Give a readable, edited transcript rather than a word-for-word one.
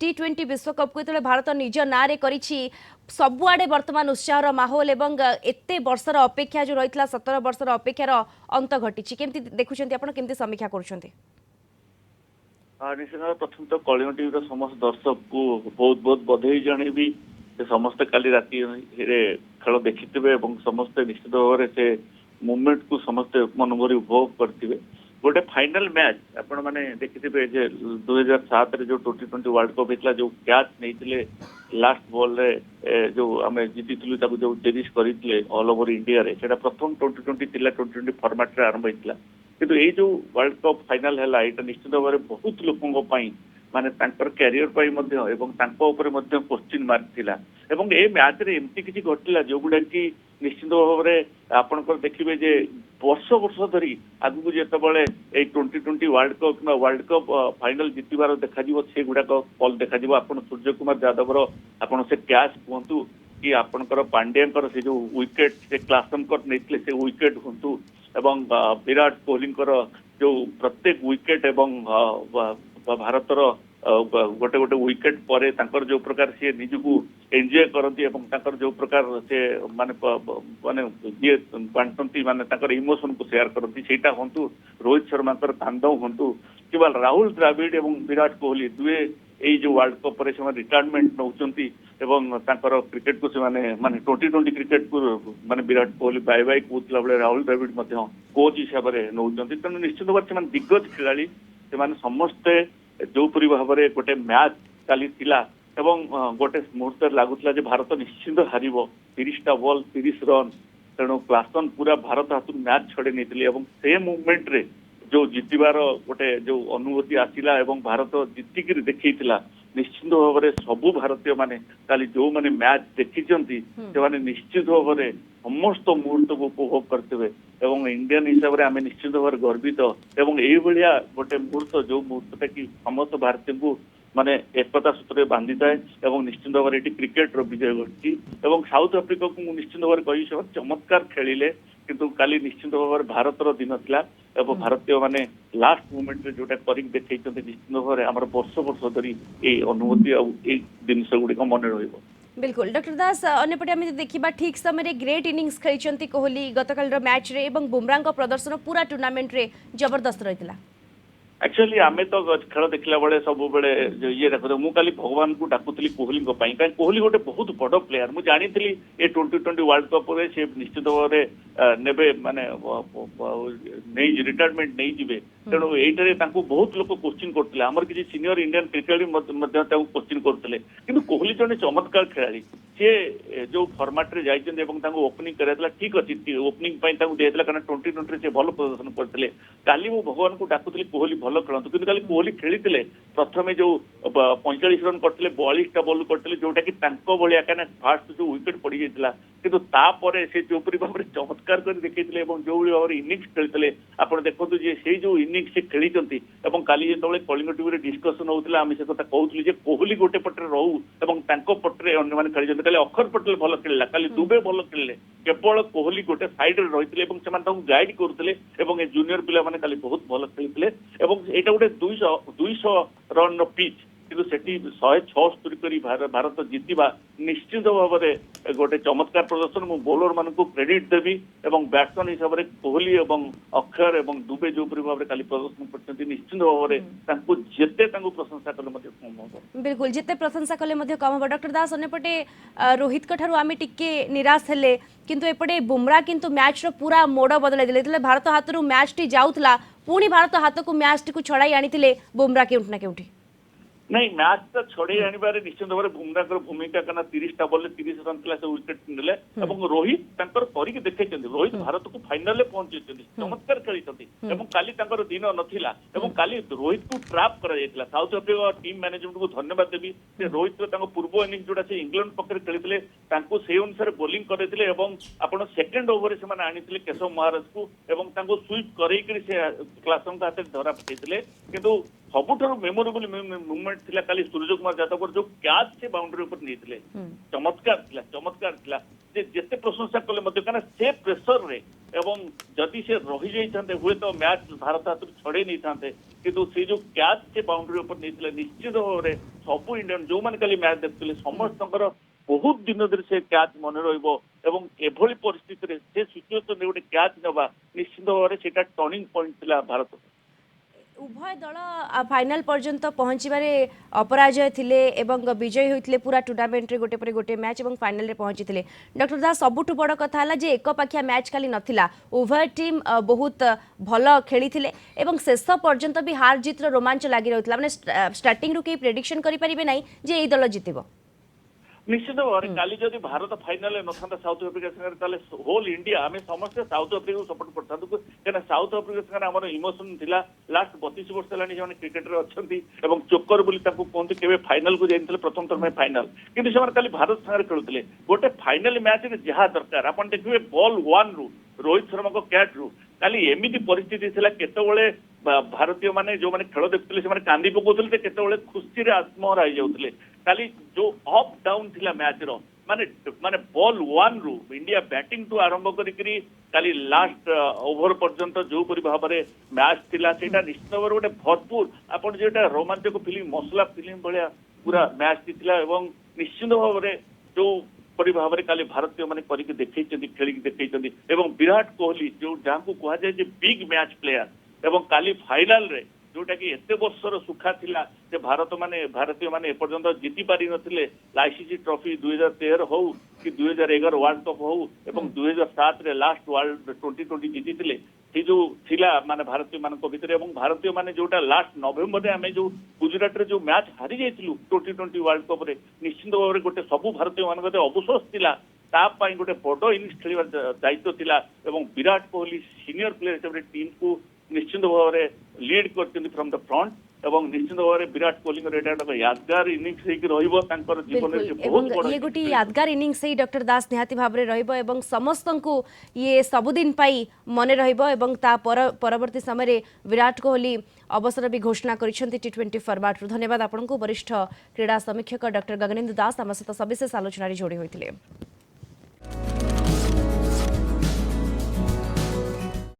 T20 विश्वकप को जो भारत निज ना सबुआड़े वर्तमान उत्साहर माहौल एवं एते वर्षर अपेक्षा जो रही 17 वर्षर अपेक्षार अंत घटी केमती देखुं आप समीक्षा कर निश्चित प्रथम तो कलिंग टीवी समस्त दर्शक को बहुत बहुत बधाई जनइबी समस्ते काली राति खेल देखिथे समस्ते निश्चित भाव से मुवमेंट को समस्ते मनभरी उपभोग करते गोटे फाइनल मैच आपण मैंने देखिथे 2007 रे जो T20 वर्ल्ड कप होता जो कैच नहीं लास्ट बॉल रे जो आम जीति जो चेरिश करते ऑल ओवर इंडिया रे सेटा प्रथम T20 थिला T20 फॉर्मेट रे आरंभ होता किंतु ये जो वर्ल्ड कप फाइनल है यहाँ निश्चित भाव में बहुत लोकों माने कैरियर क्वेश्चन मार्क थिला एवं ए मैच रे एमती किछि घटिला जो गुडा कि निश्चित भाव में आपनकर देखिबे जे वर्ष वर्ष धरी आगु जेतबळे ए T20 वर्ल्ड कप ना वर्ल्ड कप फाइनल जितिबार देखा जिवो से गुडा कल देखा जिवो आपन सूर्य कुमार यादव आपन से कैच कहतु कि आपनकर पांड्याकर से जो विकेट से क्लासनकर नेतले से विकेट हुंतु एवं विराट कोहली जो प्रत्येक विकेट एवं भारतर गोटे गोटे विकेट पर जो प्रकार सी निजको एंजॉय करती जो प्रकार से माने माने ये बांटती माने इमोशन को शेयर करती सेटा हूँ रोहित शर्मा तांडव हूँ कि राहुल द्राविड एवं विराट कोहली दुए ये जो वर्ल्ड कप रिटायरमेंट नौकरी क्रिकेट को माने T20 क्रिकेट को माने विराट कोहली बाय बाय कहला बेले राहुल द्राविड कोच हिसाब से नौकरी तेणु निश्चित भाव से दिग्गज खेला से समस्ते जोपरी भाव में गोटे मैच काली थिला एवं गोटे मुहूर्त लगुला भारत निश्चिंत हार 30टा बॉल 30 रन तेणु क्लासन पूरा भारत हाथ मैच छड़े नहीं से मुवमेंट रे जो जितबार गोटे जो अनुभूति आसला एवं भारत जितिक देखा निश्चित भाव में सबू भारतीय माने काली जो माने मैच देखी से निश्चित भाव में समस्त मुहूर्त को उपभोग करते एवं इंडियन हिसाब से आम निश्चित भाव में गर्वित एवं ये गोटे मुहूर्त जो मुहूर्तटा कि समस्त भारतीय को माने एकता सूत्र बांधि थाए एवं निश्चित भाव में क्रिकेट विजय घटी साउथ आफ्रिका को निश्चित भाव में कही चमत्कार खेलिले किंतु काली निश्चित भाव में भारतर दिन थिला एवं भारतीय माने लास्ट मोमेंट रे जोटा करिक देखैछन्ते निश्चित भाव में हमर वर्ष वर्ष धरी ए अनुभूति आ ए जिनस गुडी मन रहिबो। बिल्कुल डॉक्टर दास अन्यपटे आम देखा ठीक समय ग्रेट इनिंग्स खेली कोहली गतकाल मैच रे एवं बुमराह प्रदर्शन पूरा टूर्नामेंट रे जबरदस्त रही एक्चुअली आमे तो खेल देखला बेले सब बेले ये देखो मु काली भगवान को डाकुतली कोहली को पई काई कोहली गोटे बहुत बड़ प्लेयर मु जानी थी ए T20 वर्ल्ड कप रे से निश्चित भाव में नेबे माने नहीं रिटायरमेंट नहीं जिवे तेणु एटारे तांको बहुत लोग क्वेश्चन करथिले हमर किछि सीनियर इंडियन क्रिकेटर मध्ये तांको क्वेश्चन करथिले किंतु कोहली जने चमत्कार खेलाड़ी से जो फॉर्मेट रे जाइछन एवं तांको ओपनिंग करैतला ठीक अछि ओपनिंग पई तांको देतला कारण T20 रे से भलो प्रदर्शन करथिले काली मु भगवान को डाकुतली कोहली भलो खेलंतु किंतु काली कोहली खेलिथिले प्रथमे जो 45 रन करथिले 42टा बॉल करथिले जोटा कि तांको बलिया काना फास्ट जो विकेट पड़ी जाइतला किंतु तापरे से जोपरी भाव में चमत्कार कर देखैथिले एवं जो भाव में इनिंग्स खेलिथिले आपण देखंतु जे से जो इनिंग्स से खेलिचंती एवं काली जेतबेले कलिंग टीवी रे डिस्कशन होउतला आमे से कथा कहउतली जे कोहली गोटे पटरे रहू एवं तांको पटरे अन्य माने खेलिचंती काली अक्षर पटेल भलो खेलला काली दुबे भलो खेलले केवल कोहली गोटे साइड रे रहिथिले एवं सेमान तांको गाइड करथिले एवं ए जूनियर पिला माने काली बहुत भलो खेलिथिले एवं एटा गोटे 200 रन पिच किंतु सेठी 176 करी भारत जीतिबा निश्चित भाव में गोटे चमत्कार प्रदर्शन मु बॉलर मान को क्रेडिट देवी एवं बैट्समैन हिसाब से कोहली एवं अक्षर एवं दुबे जो भाव में काली प्रदर्शन करते निश्चित भाव में जेते प्रशंसा कले कम हम बिल्कुल जिते प्रशंसा कले कम हम डॉक्टर दास अन्यपटे रोहित ठारू आम टिके निराश हेले किंतु एपटे बुमराह किंतु मैच रो पूरा मोड़ बदलाई देले भारत हाथ रू मैच टी जाउतला पुणी भारत हाथ को मैच टी को छड़ाई आनी बुमराह केउठी ना केउठी नहीं मैच तो छड़े आने निश्चित भाव में बुमराह भूमिका करना 30टा बॉल 30 रन से विकेट नेले रोहित करके देखे रोहित भारत को फाइनल पहुंचे चमत्कार खेली काली दिन नथिला काली रोहित को ट्रैप करा साउथ अफ्रीका टीम मैनेजमेंट को धन्यवाद देवी रोहित पूर्व इनिंग जोड़ा से इंग्लैंड पक्ष खेली से अनुसार बोलिंग करते आप सेकेंड ओवर से आनी केशव महाराज को स्वीप कर क्लासन हाथ धरा पठे किंतु सबुठार मेमोरेबल मुवमेंट थिला काली सूर्य कुमार यादव जो कैच से बाउंड्री ऊपर नहीं चमत्कार थिला जे जेते प्रशंसा कले कारण से प्रेसर रे ଏବଂ ଯଦି ସେ ରହି ଯାଇଥାନ୍ତେ ହୁଏତ ମ୍ୟାଚ୍ ଭାରତ ହାତରୁ ଛଡେଇ ନେଇଥାନ୍ତେ କିନ୍ତୁ ସେ ଯୋଉ କ୍ୟାଚ୍ ସେ ବାଉଣ୍ଡରୀ ଉପରେ ନେଇଥିଲେ ନିଶ୍ଚିତ ଭାବରେ ସବୁ ଇଣ୍ଡିଆନ୍ ଯୋଉମାନେ କାଲି ମ୍ୟାଚ୍ ଦେଖୁଥିଲେ ସମସ୍ତଙ୍କର ବହୁତ ଦିନ ଧରି ସେ କ୍ୟାଚ୍ ମନେ ରହିବ ଏବଂ ଏଭଳି ପରିସ୍ଥିତିରେ ସେ ସିଚୁଏସନରେ ଗୋଟେ କ୍ୟାଚ୍ ନେବା ନିଶ୍ଚିତ ଭାବରେ ସେଇଟା ଟର୍ଣ୍ଣିଂ ପଏଣ୍ଟ ଥିଲା ଭାରତ। उभय दल फाइनाल पर्यंत पहुँचवे अपराजय थिले एवं विजयी होते पूरा टूर्नामेंट रे गोटे पर गोटे मैच और फाइनल रे पहुंची थे। डॉक्टर दास सबुठ बड़ कथा है जे एक पाखिया मैच खाली नथिला उभय टीम बहुत भल खेली थे एवं शेष पर्यंत भी हार जीत रोमांच लगी रहा माने स्टार्टिंग रु कहीं प्रेडिक्शन करि परिबे नाही जे एई दल जितिबो। निश्चित भाव काली जदि भारत फाइनाल न था साउथ आफ्रिका संगे होल इंडिया आम समस्त साउथ आफ्रिका को सपोर्ट करता कहीं साउथ आफ्रिका संगे आम इमोशन थिला लास्ट 32 वर्ष है क्रिकेट अच्छा चोकर बोली कहते केवे फाइनाल को जाते प्रथम थर में फाइनाल किंतु से काली भारत संगे खेलुते गोटे फाइनाल मैच जहाँ दरकार आप देखिए बॉल 1 रु रोहित शर्मा को कैच रु काली एमती परिस्थिति थिला केतबेले भारतीय माने जो माने खेल देखुले से कांदी पकाउଥିଲେ केतबेले खुशी रे आत्महरा हो जाउଥିଲେ काली जो अप डाउन थिला मैच रो माने माने बॉल 1 रु इंडिया बैटिंग टू आरंभ करी काली लास्ट ओवर पर्यंत जो परि भाबरे मैच थिला सेटा निश्चित भाबरे गोटे भरपूर आपण जेटा रोमांचक फिल्म मसला फिल्म भलिया पूरा मैच थिला एवं निश्चित भाबरे जो परि भाबरे काली भारतीय माने करिक देखैछन्ती खेलिक देखैछन्ती एवं विराट कोहली जो जांकु कहा जाय जे बिग मैच प्लेयर एवं काली फाइनल रे जोटा कि एते वर्षर सुखा थिला जे भारतीय माने एपर्यंत जीति पारि नथिले आईसीसी ट्रॉफी 2013 हो कि 2011 वर्ल्ड कप हो एवं 2007 रे लास्ट वर्ल्ड T20 जीतिथिले सी जो थिला माने भारतीय मानक भितर एवं भारतीय माने जोटा लास्ट नवेम्बर रे आमे जो गुजरात रे जो मैच हारि जाइथिलु T20 वर्ल्ड कप रे निश्चित भाବରେ गोटे सबु भारतीय मानक अवसोस थिला तापाई गोटे बड़ इनिंग्स खेलिबार दायित्व थिला एवं विराट कोहली सीनियर प्लेयर हिसाब टीम को निश्चित भाव में लीड कर फ्रॉम द फ्रंट एवं निश्चित भाव में विराट कोहली यादगार इनिंग्स जीवन में ये गोटे यादगार इनिंग्स ही डॉक्टर दास निहाती भाव में रहिबो एवं समस्त को ये सबुदिन पाई मन रहिबो एवं ता परवर्ती समय विराट कोहली अवसर भी घोषणा करिसेंती T20 फॉर्मेट। धन्यवाद आपको वरिष्ठ क्रीड़ा समीक्षक डॉक्टर गगनेंद्र दास आम सहित सविशेष आलोचना जोड़ी होते।